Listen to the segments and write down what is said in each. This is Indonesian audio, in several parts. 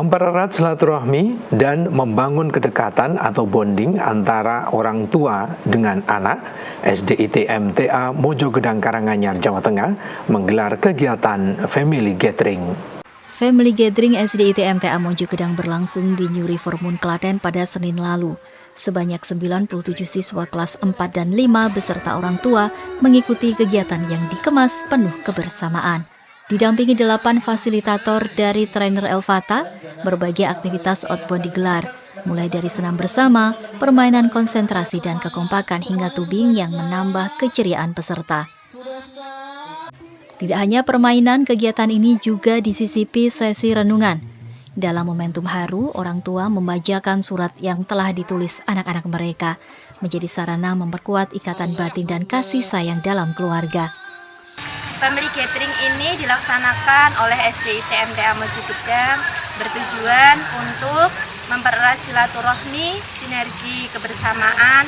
Mempererat silaturahmi dan membangun kedekatan atau bonding antara orang tua dengan anak, SDIT MTA Mojo Gedang Karanganyar, Jawa Tengah menggelar kegiatan Family Gathering. Family Gathering SDIT MTA Mojo Gedang berlangsung di New River Moon, Klaten pada Senin lalu. Sebanyak 97 siswa kelas 4 dan 5 beserta orang tua mengikuti kegiatan yang dikemas penuh kebersamaan. Didampingi 8 fasilitator dari trainer Elvata, berbagai aktivitas outbound digelar, mulai dari senam bersama, permainan konsentrasi dan kekompakan hingga tubing yang menambah keceriaan peserta. Tidak hanya permainan, kegiatan ini juga disisipi sesi renungan. Dalam momentum haru, orang tua membacakan surat yang telah ditulis anak-anak mereka, menjadi sarana memperkuat ikatan batin dan kasih sayang dalam keluarga. Family Gathering ini dilaksanakan oleh SDIT MTA Mojo Gedang bertujuan untuk mempererat silaturahmi, sinergi kebersamaan,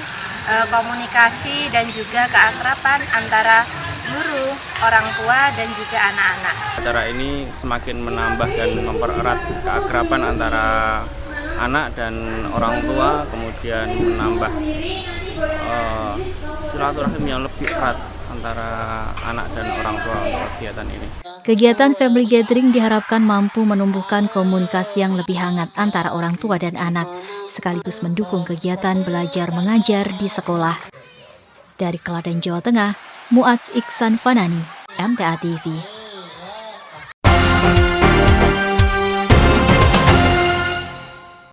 komunikasi dan juga keakraban antara guru, orang tua dan juga anak-anak. Acara ini semakin menambah dan mempererat keakraban antara anak dan orang tua, kemudian menambah silaturahmi yang lebih erat antara anak dan orang tua untuk kegiatan ini. Kegiatan Family Gathering diharapkan mampu menumbuhkan komunikasi yang lebih hangat antara orang tua dan anak, sekaligus mendukung kegiatan belajar mengajar di sekolah. Dari Klaten, Jawa Tengah, Muadz Iksan Fanani, MTA TV.